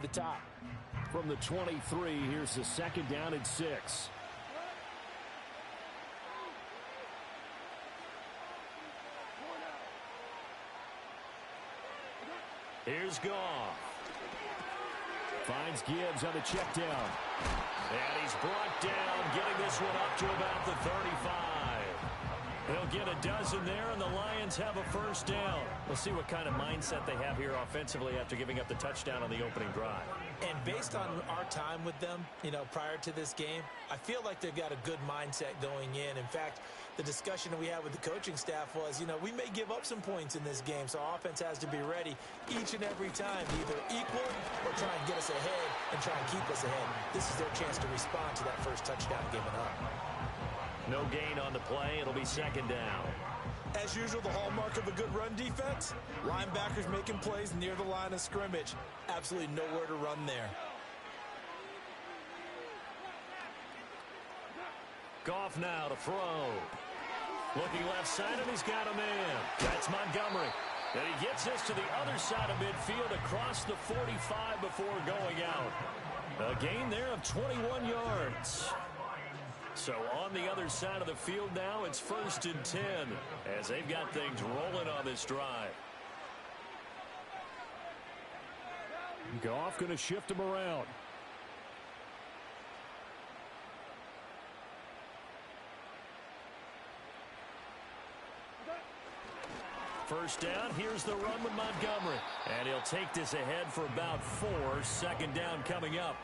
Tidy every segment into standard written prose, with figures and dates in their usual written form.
the top. From the 23, here's the second down and 6. Here's Goff. Finds Gibbs on the check down. And he's brought down, getting this one up to about the 35. They'll get a dozen there, and the Lions have a first down. We'll see what kind of mindset they have here offensively after giving up the touchdown on the opening drive. And based on our time with them, prior to this game, I feel like they've got a good mindset going in. In fact, the discussion that we had with the coaching staff was, we may give up some points in this game, so our offense has to be ready each and every time to either equal or try and get us ahead and try and keep us ahead. This is their chance to respond to that first touchdown given up. No gain on the play. It'll be second down. As usual, the hallmark of a good run defense, linebackers making plays near the line of scrimmage. Absolutely nowhere to run there. Goff now to throw. Looking left side, and he's got a man. That's Montgomery. And he gets this to the other side of midfield across the 45 before going out. A gain there of 21 yards. So on the other side of the field now, it's 1st and 10 as they've got things rolling on this drive. Goff going to shift him around. First down, here's the run with Montgomery. And he'll take this ahead for about 4. Second down coming up.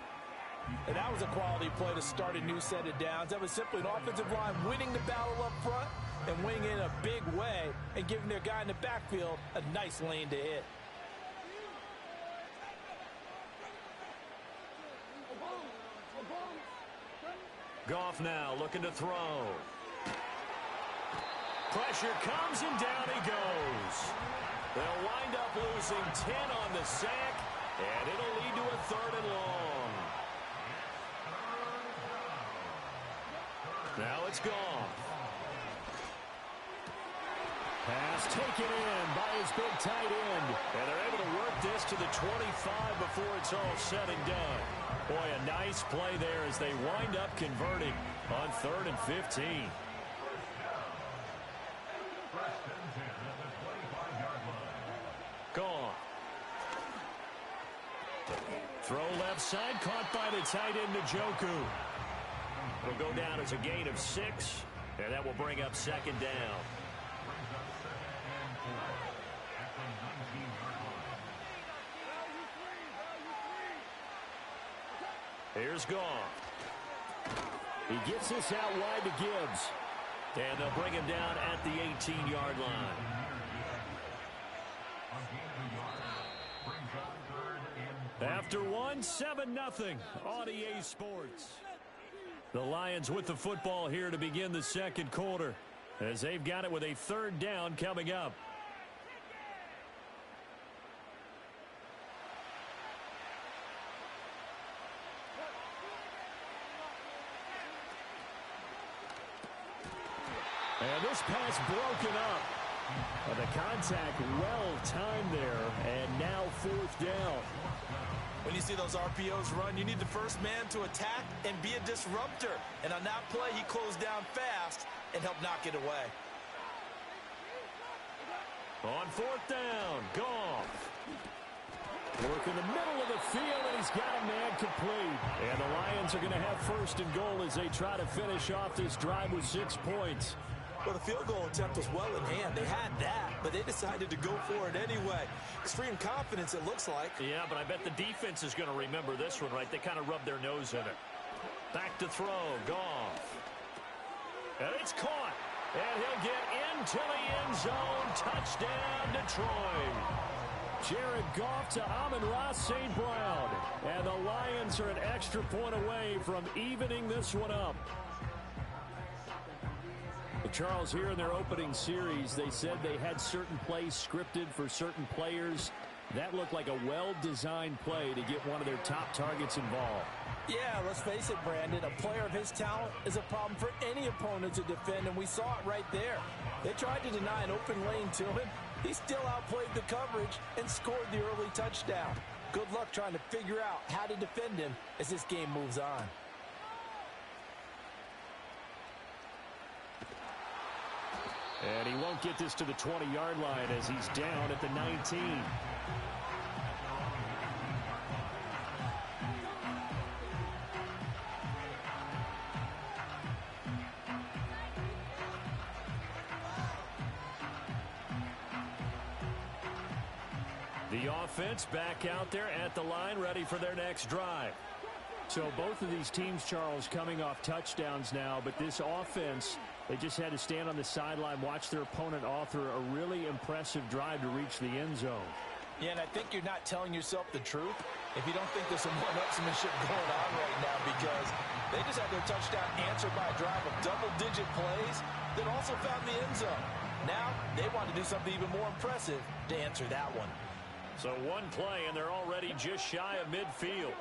And that was a quality play to start a new set of downs. That was simply an offensive line winning the battle up front and winning in a big way and giving their guy in the backfield a nice lane to hit. Goff now looking to throw. Pressure comes and down he goes. They'll wind up losing 10 on the sack, and it'll lead to a 3rd and long. Now it's Goff. Pass taken in by his big tight end. And they're able to work this to the 25 before it's all said and done. Boy, a nice play there as they wind up converting on 3rd and 15. Goff. Throw left side, caught by the tight end Njoku. It'll go down as a gain of 6, and that will bring up second down. Here's Goff. He gets this out wide to Gibbs. And they'll bring him down at the 18-yard line. After 7-0 on EA Sports. The Lions with the football here to begin the second quarter as they've got it with a 3rd down coming up. And this pass broken up. The contact well timed there, and now 4th down. When you see those RPOs run, you need the first man to attack and be a disruptor. And on that play, he closed down fast and helped knock it away. On 4th down, Goff. Work in the middle of the field, and he's got a man complete. And the Lions are going to have 1st and goal as they try to finish off this drive with 6 points. Well, the field goal attempt was well in hand. They had that, but they decided to go for it anyway. Extreme confidence, it looks like. Yeah, but I bet the defense is going to remember this one, right? They kind of rubbed their nose in it. Back to throw, Goff. And it's caught. And he'll get into the end zone. Touchdown, Detroit. Jared Goff to Amon-Ra St. Brown. And the Lions are an extra point away from evening this one up. Charles, here in their opening series, they said they had certain plays scripted for certain players. That looked like a well-designed play to get one of their top targets involved. Yeah, let's face it, Brandon. A player of his talent is a problem for any opponent to defend, and we saw it right there. They tried to deny an open lane to him. He still outplayed the coverage and scored the early touchdown. Good luck trying to figure out how to defend him as this game moves on. And he won't get this to the 20-yard line as he's down at the 19. The offense back out there at the line, ready for their next drive. So both of these teams, Charles, coming off touchdowns now, but this offense, they just had to stand on the sideline, watch their opponent author a really impressive drive to reach the end zone. Yeah, and I think you're not telling yourself the truth if you don't think there's some one-upsmanship going on right now, because they just had their touchdown answered by a drive of double-digit plays that also found the end zone. Now they want to do something even more impressive to answer that one. So one play, and they're already just shy of midfield.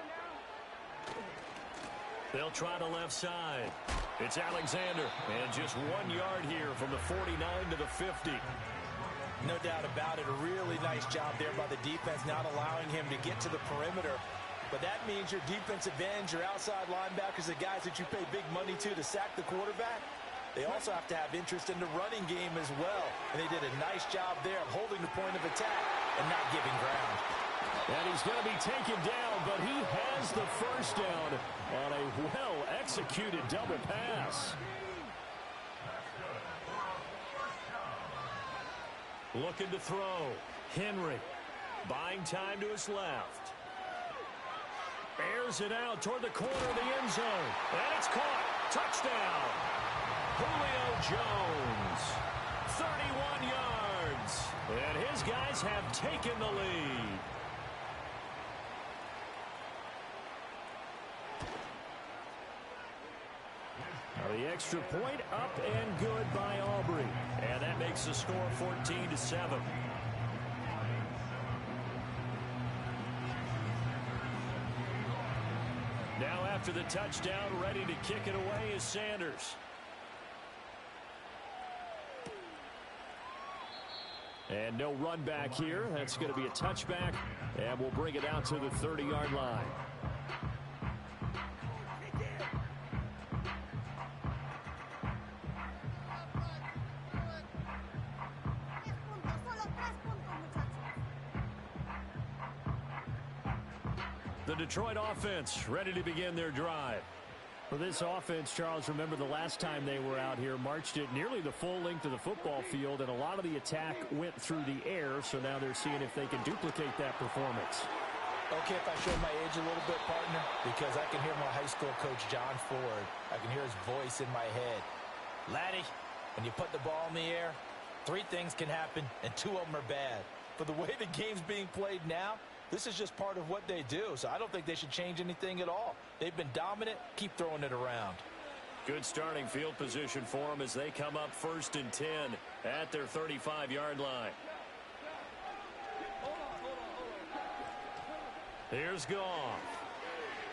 They'll try the left side. It's Alexander, and just 1 yard here from the 49 to the 50. No doubt about it. A really nice job there by the defense, not allowing him to get to the perimeter. But that means your defensive ends, your outside linebackers, the guys that you pay big money to sack the quarterback, they also have to have interest in the running game as well. And they did a nice job there of holding the point of attack and not giving ground. And he's going to be taken down, but he has the first down on a well-executed double pass. Looking to throw. Henry buying time to his left. Airs it out toward the corner of the end zone. And it's caught. Touchdown. Julio Jones. 31 yards. And his guys have taken the lead. The extra point up and good by Aubrey. And that makes the score 14-7. Now after the touchdown, ready to kick it away is Sanders. And no run back here. That's going to be a touchback. And we'll bring it out to the 30-yard line. The Detroit offense ready to begin their drive. For this offense, Charles, remember the last time they were out here, marched it nearly the full length of the football field, and a lot of the attack went through the air, so now they're seeing if they can duplicate that performance. Okay, if I show my age a little bit, partner, because I can hear my high school coach, John Ford. I can hear his voice in my head. Laddie, when you put the ball in the air, 3 things can happen, and 2 of them are bad. For the way the game's being played now, this is just part of what they do, so I don't think they should change anything at all. They've been dominant. Keep throwing it around. Good starting field position for them as they come up 1st and 10 at their 35-yard line. Here's Goff.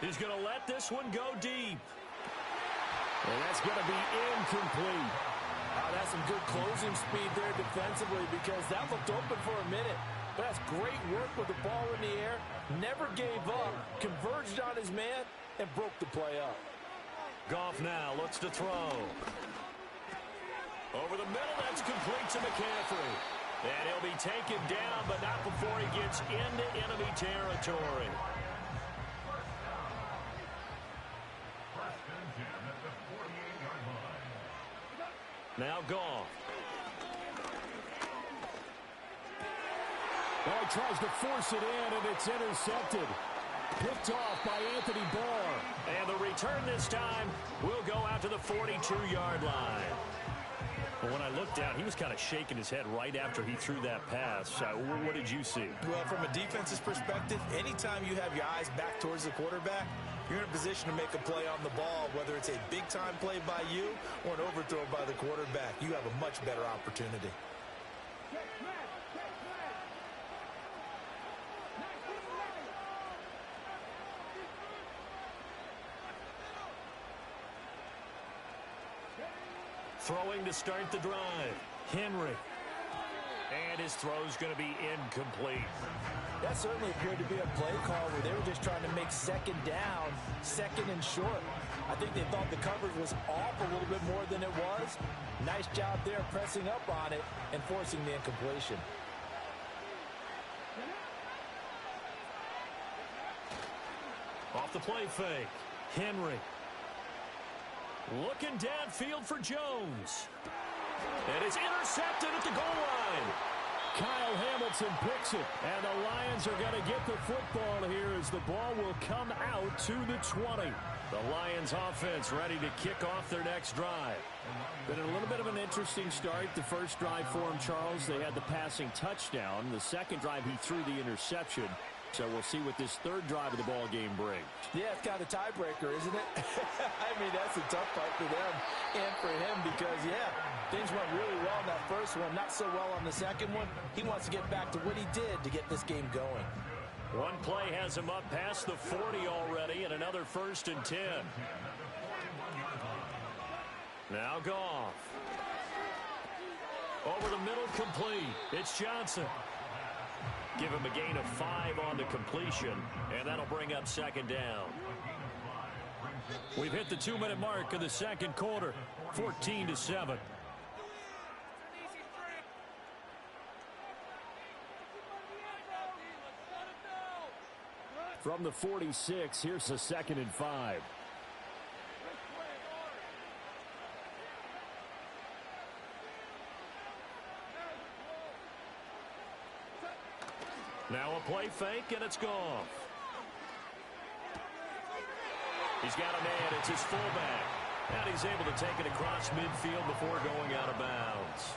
He's going to let this one go deep. And that's going to be incomplete. That's some good closing speed there defensively, because that looked open for a minute. But that's great work with the ball in the air. Never gave up, converged on his man, and broke the play up. Goff now looks to throw. Over the middle, that's complete to McCaffrey. And he'll be taken down, but not before he gets into enemy territory. Now Goff. Well, he tries to force it in, and it's intercepted. Picked off by Anthony Barr. And the return this time will go out to the 42-yard line. Well, when I looked down, he was kind of shaking his head right after he threw that pass. What did you see? Well, from a defense's perspective, anytime you have your eyes back towards the quarterback, you're in a position to make a play on the ball, whether it's a big-time play by you or an overthrow by the quarterback. You have a much better opportunity. Throwing to start the drive. Henry. And and his throw is going to be incomplete. That certainly appeared to be a play call where they were just trying to make second down, second and short. I think they thought the coverage was off a little bit more than it was. Nice job there pressing up on it and forcing the incompletion. Off the play fake, Henry. Looking downfield for Jones. And it's intercepted at the goal line. Kyle Hamilton picks it, and the Lions are going to get the football here as the ball will come out to the 20. The Lions offense ready to kick off their next drive. Been a little bit of an interesting start. The first drive for him, Charles, they had the passing touchdown. The second drive, he threw the interception. So we'll see what this third drive of the ball game brings. Yeah, it's kind of a tiebreaker, isn't it? I mean, that's a tough part for them and for him because, yeah, things went really well in that first one, not so well on the second one. He wants to get back to what he did to get this game going. One play has him up past the 40 already, and another 1st and 10. Now Goff. Over the middle, complete. It's Johnson. Give him a gain of 5 on the completion, and that'll bring up second down. We've hit the 2-minute mark of the second quarter, 14-7. From the 46, here's a 2nd and 5. Now a play fake, and it's Goff. He's got a man. It's his fullback. And he's able to take it across midfield before going out of bounds.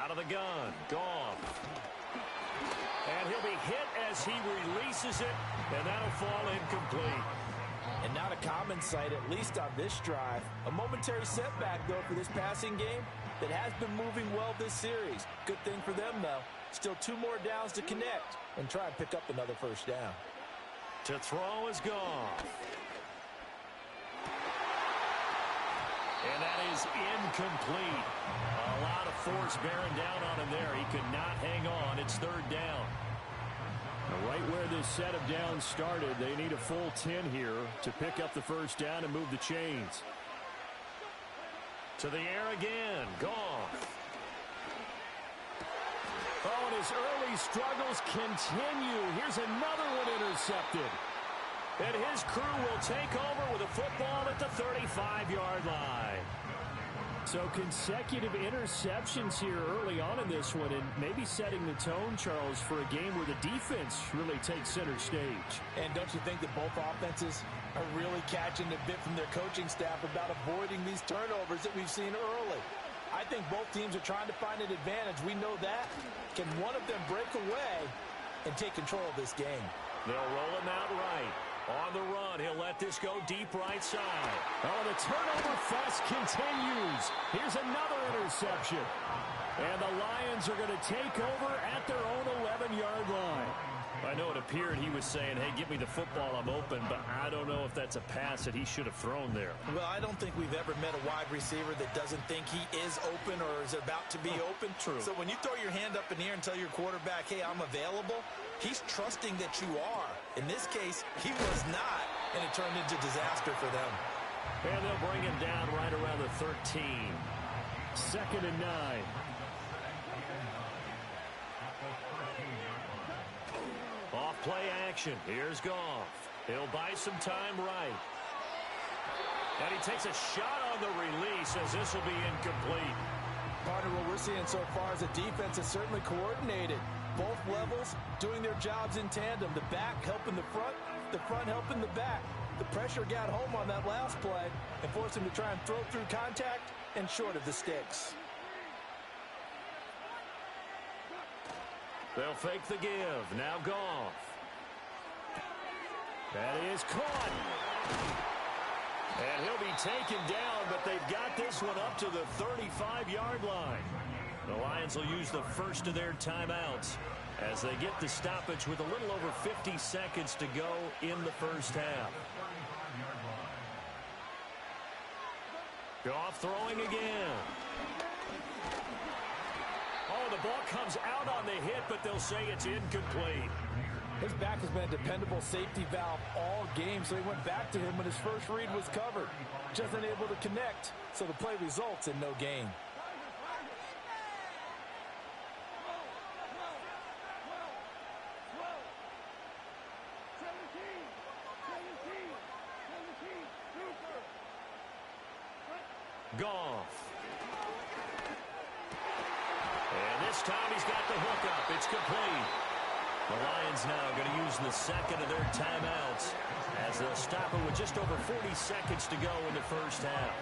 Out of the gun, Goff. And he'll be hit as he releases it, and that'll fall incomplete. And not a common sight, at least on this drive. A momentary setback, though, for this passing game that has been moving well this series. Good thing for them, though. Still 2 more downs to connect and try and pick up another first down. To throw is Goff. And that is incomplete. A lot of force bearing down on him there. He could not hang on. It's 3rd down. Right where this set of downs started, they need a full 10 here to pick up the first down and move the chains. To the air again. Goff. Oh, and his early struggles continue. Here's another one intercepted. And his crew will take over with a football at the 35-yard line. So consecutive interceptions here early on in this one, and maybe setting the tone, Charles, for a game where the defense really takes center stage. And don't you think that both offenses are really catching a bit from their coaching staff about avoiding these turnovers that we've seen early? I think both teams are trying to find an advantage. We know that. Can one of them break away and take control of this game? They'll roll him out right. On the run, he'll let this go deep right side. Oh, the turnover fest continues. Here's another interception. And the Lions are going to take over at their own 11-yard line. I know it appeared he was saying, hey, give me the football, I'm open, but I don't know if that's a pass that he should have thrown there. Well, I don't think we've ever met a wide receiver that doesn't think he is open or is about to be open. True. So when you throw your hand up in the air and tell your quarterback, hey, I'm available, he's trusting that you are. In this case, he was not, and it turned into disaster for them. And they'll bring him down right around the 13. 2nd and 9. Off play action. Here's Goff. He'll buy some time right. And he takes a shot on the release as this will be incomplete. Partner, what we're seeing so far is the defense is certainly coordinated. Both levels doing their jobs in tandem. The back helping the front helping the back. The pressure got home on that last play and forced him to try and throw through contact and short of the sticks. They'll fake the give. Now Goff. That is caught. And he'll be taken down, but they've got this one up to the 35-yard line. The Lions will use the first of their timeouts as they get the stoppage with a little over 50 seconds to go in the first half. Goff throwing again. Oh, the ball comes out on the hit, but they'll say it's incomplete. His back has been a dependable safety valve all game, so he went back to him when his first read was covered. Just unable to connect, so the play results in no gain. Goff. And this time he's got the hookup. It's complete. The Lions now going to use the second of their timeouts as they'll stop it with just over 40 seconds to go in the first half.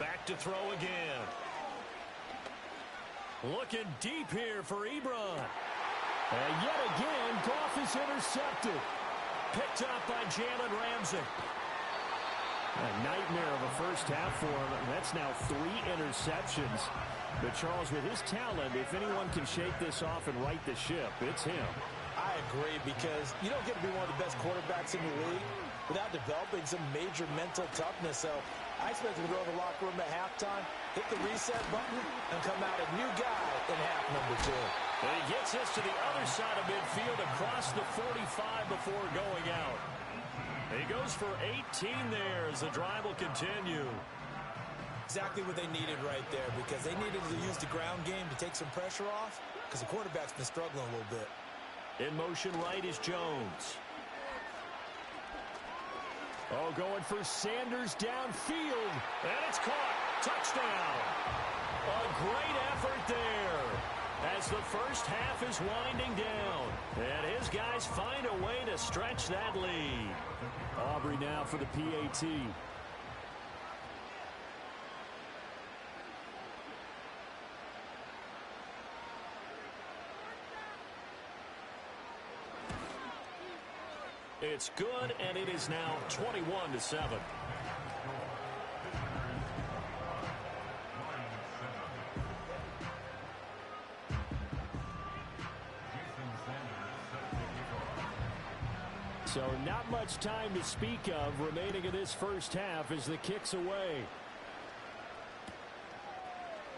Back to throw again. Looking deep here for Ebron. And yet again, Goff is intercepted. Picked up by Jalen Ramsey. A nightmare of a first half for him. That's now 3 interceptions. But Charles, with his talent, if anyone can shake this off and right the ship, it's him. I agree, because you don't get to be one of the best quarterbacks in the league without developing some major mental toughness. So I expect him to go to the locker room at halftime, hit the reset button, and come out a new guy in half number 2. And he gets us to the other side of midfield across the 45 before going out. He goes for 18 there as the drive will continue. Exactly what they needed right there, because they needed to use the ground game to take some pressure off, because the quarterback's been struggling a little bit. In motion right is Jones. Oh, going for Sanders downfield. And it's caught. Touchdown. A great effort there as the first half is winding down. And his guys find a way to stretch that lead. Aubrey now for the PAT. It's good, and it is now 21-7. So not much time to speak of remaining in this first half as the kick's away.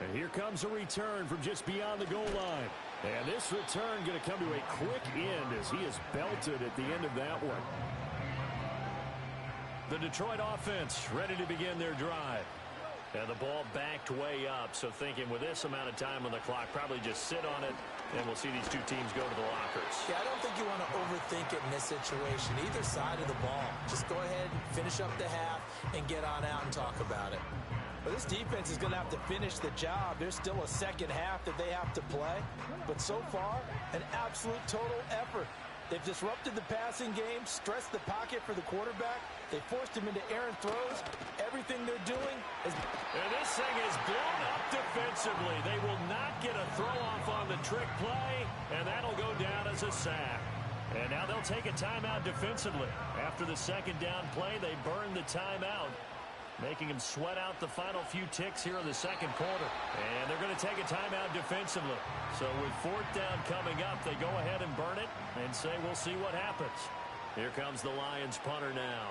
And here comes a return from just beyond the goal line. And this return going to come to a quick end as he is belted at the end of that one. The Detroit offense ready to begin their drive. And the ball backed way up, so thinking with this amount of time on the clock, probably just sit on it, and we'll see these two teams go to the lockers. Yeah, I don't think you want to overthink it in this situation, either side of the ball. Just go ahead and finish up the half and get on out and talk about it. But this defense is going to have to finish the job. There's still a second half that they have to play. But so far, an absolute total effort. They've disrupted the passing game, stressed the pocket for the quarterback. They forced him into errant throws. Everything they're doing is... And this thing is blown up defensively. They will not get a throw-off on the trick play, and that'll go down as a sack. And now they'll take a timeout defensively. After the second down play, they burn the timeout, making them sweat out the final few ticks here in the second quarter. And they're going to take a timeout defensively. So with fourth down coming up, they go ahead and burn it and say we'll see what happens. Here comes the Lions punter now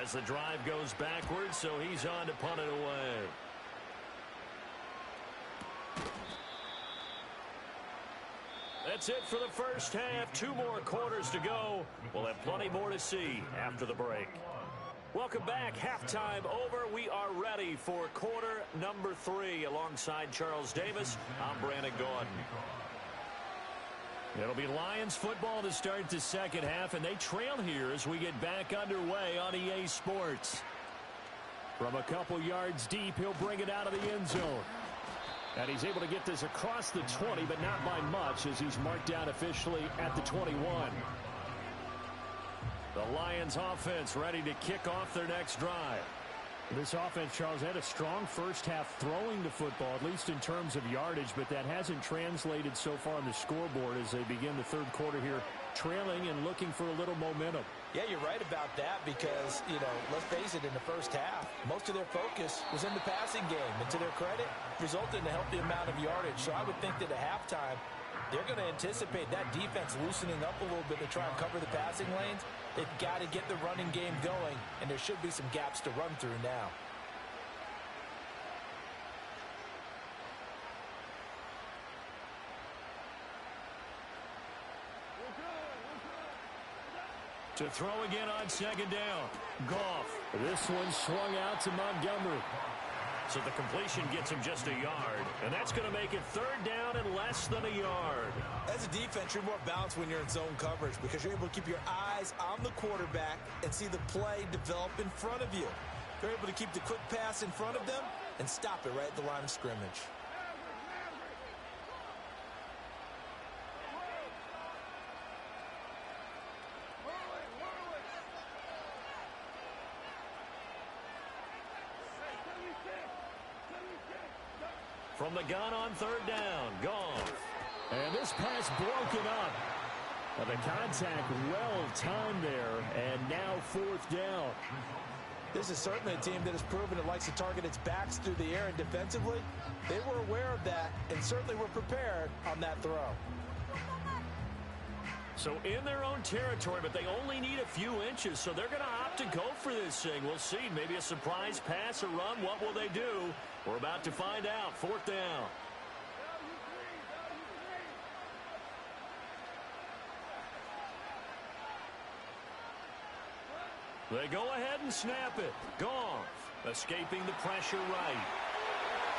as the drive goes backwards, so he's on to punt it away. That's it for the first half. 2 more quarters to go. We'll have plenty more to see after the break. Welcome back. Halftime over. We are ready for quarter number 3 alongside Charles Davis. I'm Brandon Gordon. It'll be Lions football to start the second half, and they trail here as we get back underway on EA Sports. From a couple yards deep, he'll bring it out of the end zone. And he's able to get this across the 20, but not by much as he's marked down officially at the 21. The Lions offense ready to kick off their next drive. This offense, Charles, had a strong first half throwing the football, at least in terms of yardage, but that hasn't translated so far on the scoreboard as they begin the third quarter here, trailing and looking for a little momentum. Yeah, you're right about that because, let's face it, in the first half, most of their focus was in the passing game. And to their credit, resulted in a healthy amount of yardage. So I would think that at halftime, they're going to anticipate that defense loosening up a little bit to try and cover the passing lanes. They've got to get the running game going, and there should be some gaps to run through now. To throw again on second down. Goff. This one swung out to Montgomery. So the completion gets him just a yard. And that's going to make it third down and less than a yard. As a defense, you're more balanced when you're in zone coverage because you're able to keep your eyes on the quarterback and see the play develop in front of you. You're able to keep the quick pass in front of them and stop it right at the line of scrimmage. From the gun on third down, Goff. And this pass broken up. The contact well timed there, and now fourth down. This is certainly a team that has proven it likes to target its backs through the air, and defensively, they were aware of that and certainly were prepared on that throw. So in their own territory, but they only need a few inches, so they're going to opt to go for this thing. We'll see. Maybe a surprise pass or run. What will they do? We're about to find out. Fourth down. They go ahead and snap it. Goff escaping the pressure right.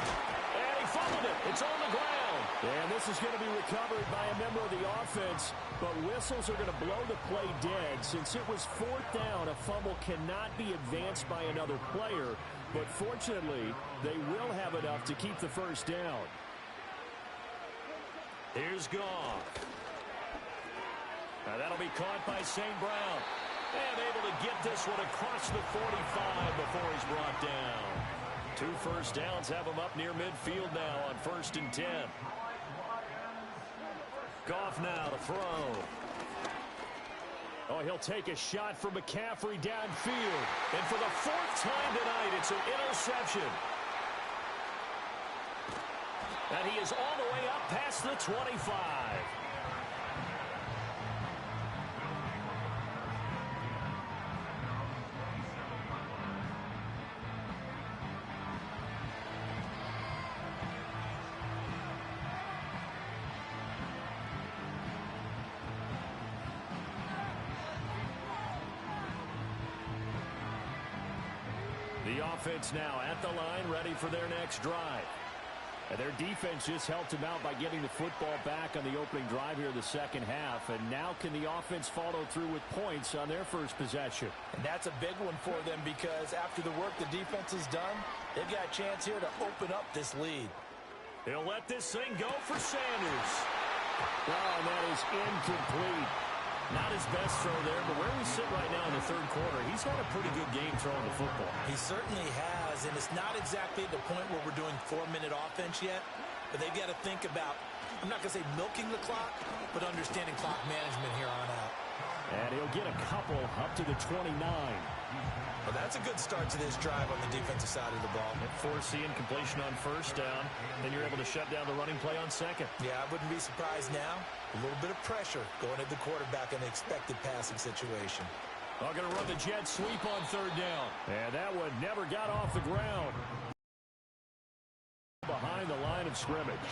And he fumbled it. It's on the ground. And this is going to be recovered by a member of the offense, but whistles are going to blow the play dead. Since it was fourth down, a fumble cannot be advanced by another player, but fortunately, they will have enough to keep the first down. Here's Goff. Now that'll be caught by St. Brown. And able to get this one across the 45 before he's brought down. 2 first downs have him up near midfield now on 1st and 10. Goff now to throw. Oh, he'll take a shot from McCaffrey downfield. And for the 4th time tonight, it's an interception. And he is all the way up past the 25. The offense now at the line, ready for their next drive. And their defense just helped them out by getting the football back on the opening drive here in the second half. And now can the offense follow through with points on their first possession? And that's a big one for them because after the work the defense has done, they've got a chance here to open up this lead. He'll let this thing go for Sanders. Oh, that is incomplete. Not his best throw there, but where we sit right now in the third quarter, he's had a pretty good game throwing the football. He certainly has, and it's not exactly at the point where we're doing 4-minute offense yet, but they've got to think about, I'm not going to say milking the clock, but understanding clock management here on out. And he'll get a couple up to the 29. Well, that's a good start to this drive on the defensive side of the ball. Forcing completion on first down, then you're able to shut down the running play on second. Yeah, I wouldn't be surprised now. A little bit of pressure going at the quarterback in the expected passing situation. I'm going to run the jet sweep on third down. And that one never got off the ground. Behind the line of scrimmage.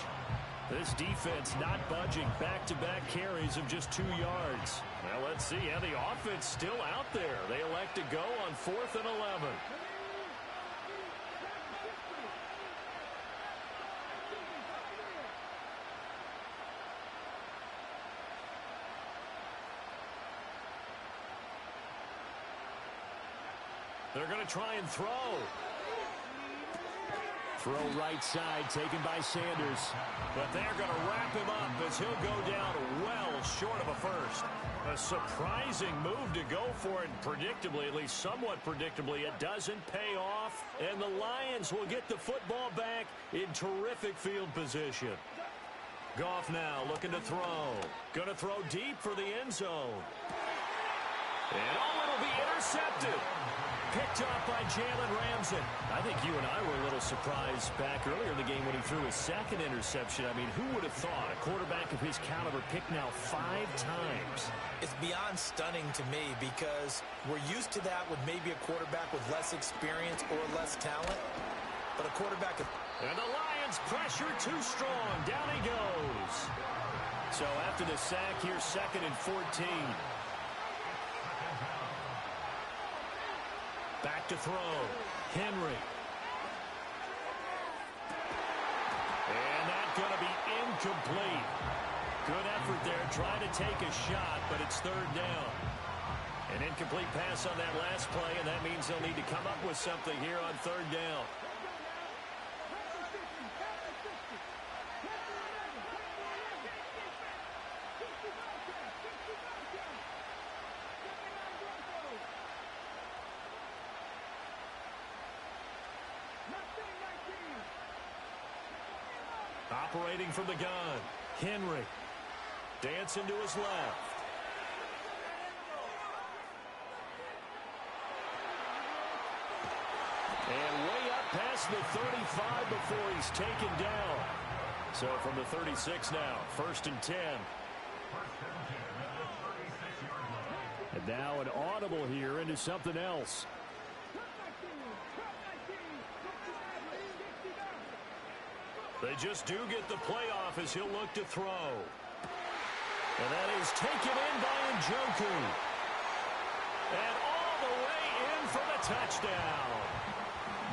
This defense not budging. Back-to-back carries of just 2 yards. Well, let's see. Yeah, the offense still out there. They elect to go on 4th and 11. They're going to try and throw. Throw right side taken by Sanders. But they're going to wrap him up as he'll go down well short of a first. A surprising move to go for it. Predictably, at least somewhat predictably, it doesn't pay off. And the Lions will get the football back in terrific field position. Goff now looking to throw. Going to throw deep for the end zone. And it'll be intercepted. Picked off by Jalen Ramsey. I think you and I were a little surprised back earlier in the game when he threw his second interception. I mean, who would have thought a quarterback of his caliber picked now 5 times? It's beyond stunning to me because we're used to that with maybe a quarterback with less experience or less talent. But a quarterback... And the Lions pressure too strong. Down he goes. So after the sack, here's 2nd and 14. Back to throw. Henry. And that's going to be incomplete. Good effort there, trying to take a shot, but it's 3rd down. An incomplete pass on that last play, and that means they'll need to come up with something here on 3rd down. Operating from the gun, Henry. Dancing to his left. And way up past the 35 before he's taken down. So from the 36 now, 1st and 10. And now an audible here into something else. They just do get the playoff as he'll look to throw. And that is taken in by Njoku. And all the way in for the touchdown.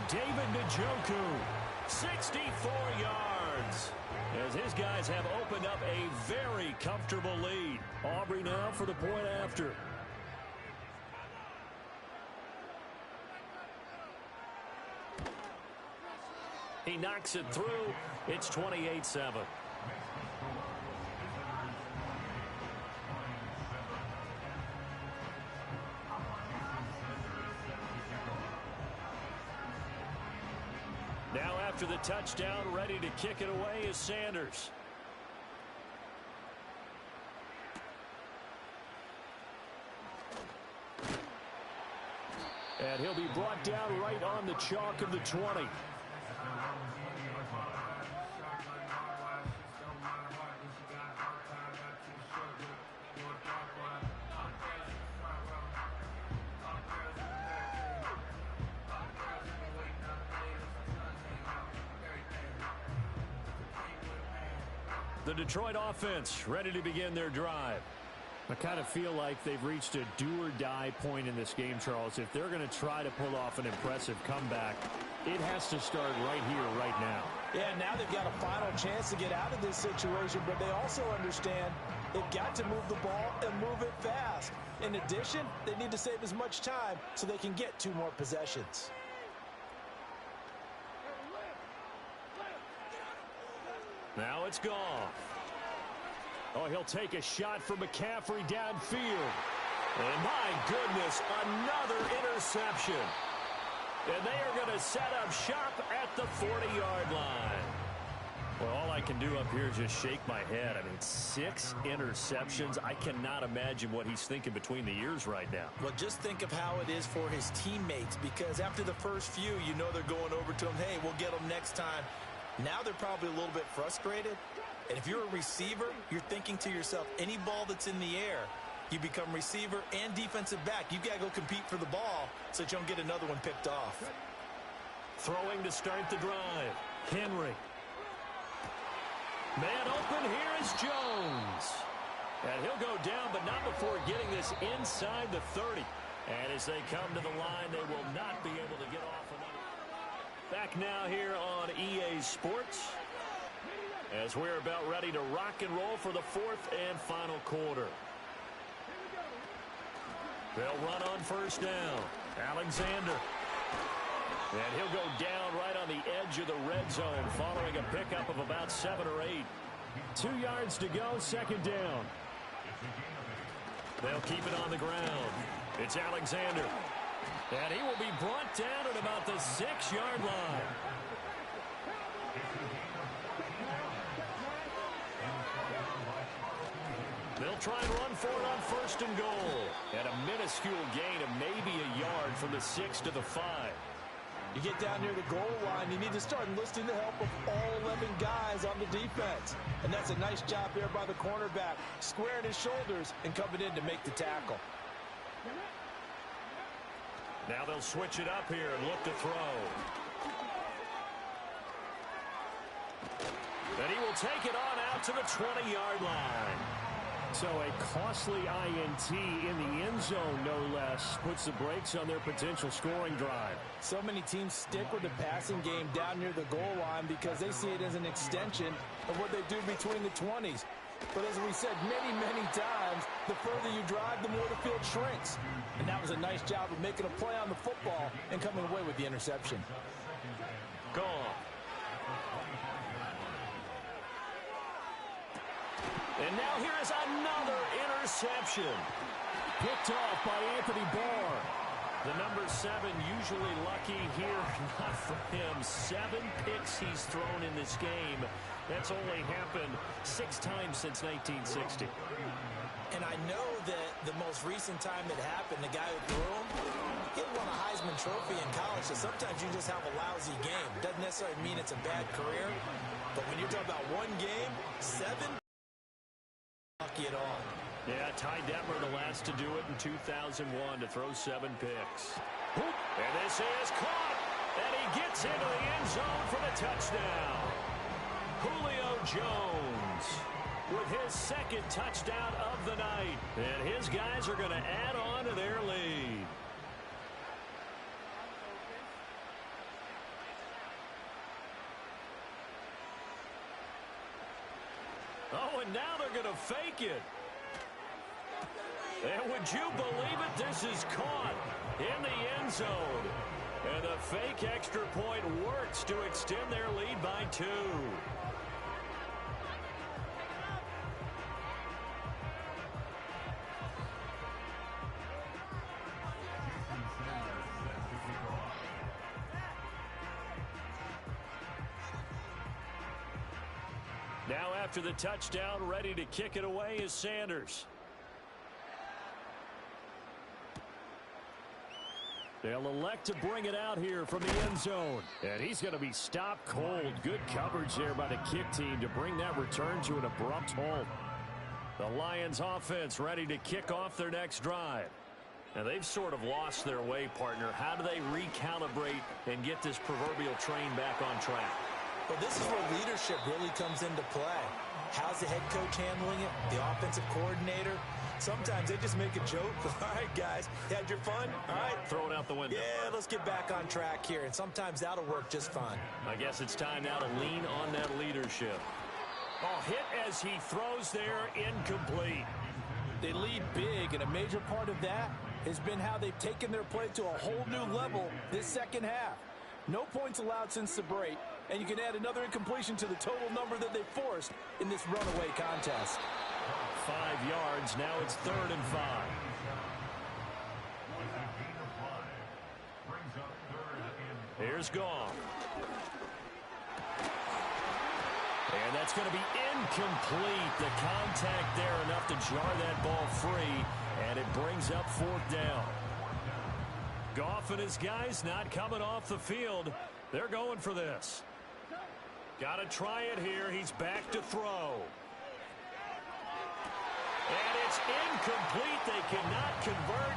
David Njoku, 64 yards. As his guys have opened up a very comfortable lead. Aubrey now for the point after. He knocks it through. It's 28-7. Now after the touchdown, ready to kick it away is Sanders. And he'll be brought down right on the chalk of the 20. The Detroit offense ready to begin their drive. I kind of feel like they've reached a do-or-die point in this game, Charles. If they're going to try to pull off an impressive comeback, it has to start right here, right now. Yeah, now they've got a final chance to get out of this situation, but they also understand they've got to move the ball and move it fast. In addition, they need to save as much time so they can get 2 more possessions. Now it's Goff. Oh, he'll take a shot from McCaffrey downfield. And my goodness, another interception. And they are going to set up shop at the 40-yard line. Well, all I can do up here is just shake my head. I mean, 6 interceptions. I cannot imagine what he's thinking between the ears right now. Well, just think of how it is for his teammates, because after the first few, you know they're going over to him, hey, we'll get them next time. Now they're probably a little bit frustrated. And if you're a receiver, you're thinking to yourself, any ball that's in the air, you become receiver and defensive back. You've got to go compete for the ball so that you don't get another one picked off. Throwing to start the drive. Henry. Man open, here is Jones. And he'll go down, but not before getting this inside the 30. And as they come to the line, they will not be able to get off another. Back now here on EA Sports, as we're about ready to rock and roll for the 4th and final quarter. They'll run on first down. Alexander. And he'll go down right on the edge of the red zone following a pickup of about 7 or 8. 2 yards to go, 2nd down. They'll keep it on the ground. It's Alexander. And he will be brought down at about the 6-yard line. They'll try and run for it on 1st and goal. And a minuscule gain of maybe a yard from the 6 to the 5. You get down near the goal line, you need to start enlisting the help of all 11 guys on the defense. And that's a nice job there by the cornerback, squaring his shoulders and coming in to make the tackle. Now they'll switch it up here and look to throw. And he will take it on out to the 20-yard line. So a costly INT in the end zone, no less, puts the brakes on their potential scoring drive. So many teams stick with the passing game down near the goal line because they see it as an extension of what they do between the 20s. But as we said many, many times, the further you drive, the more the field shrinks. And that was a nice job of making a play on the football and coming away with the interception. Gone. And now here is another interception. Picked off by Anthony Barr. The number 7 usually lucky here. Not for him. 7 picks he's thrown in this game. That's only happened 6 times since 1960. And I know that the most recent time it happened, the guy who threw him, he won a Heisman Trophy in college, so sometimes you just have a lousy game. Doesn't necessarily mean it's a bad career, but when you're talking about one game, 7, lucky at all. Yeah, Ty Detmer the last to do it in 2001 to throw 7 picks. And this is caught, and he gets into the end zone for the touchdown. Julio Jones with his 2nd touchdown of the night. And his guys are going to add on to their lead. Oh, and now they're going to fake it. And would you believe it? This is caught in the end zone. And the fake extra point works to extend their lead by 2. Now after the touchdown, ready to kick it away is Sanders. They'll elect to bring it out here from the end zone. And he's going to be stopped cold. Good coverage there by the kick team to bring that return to an abrupt halt. The Lions offense ready to kick off their next drive. Now they've sort of lost their way, partner. How do they recalibrate and get this proverbial train back on track? Well, this is where leadership really comes into play. How's the head coach handling it? The offensive coordinator? Sometimes they just make a joke. All right, guys, you had your fun? All right. Throw it out the window. Yeah, let's get back on track here. And sometimes that'll work just fine. I guess it's time now to lean on that leadership. Oh, hit as he throws there, incomplete. They lead big, and a major part of that has been how they've taken their play to a whole new level this second half. No points allowed since the break, and you can add another incompletion to the total number that they forced in this runaway contest. 5 yards. Now it's 3rd and 5. Here's Gong. And that's going to be incomplete. The contact there enough to jar that ball free, and it brings up 4th down. Goff and his guys not coming off the field. They're going for this. Got to try it here. He's back to throw. And it's incomplete. They cannot convert.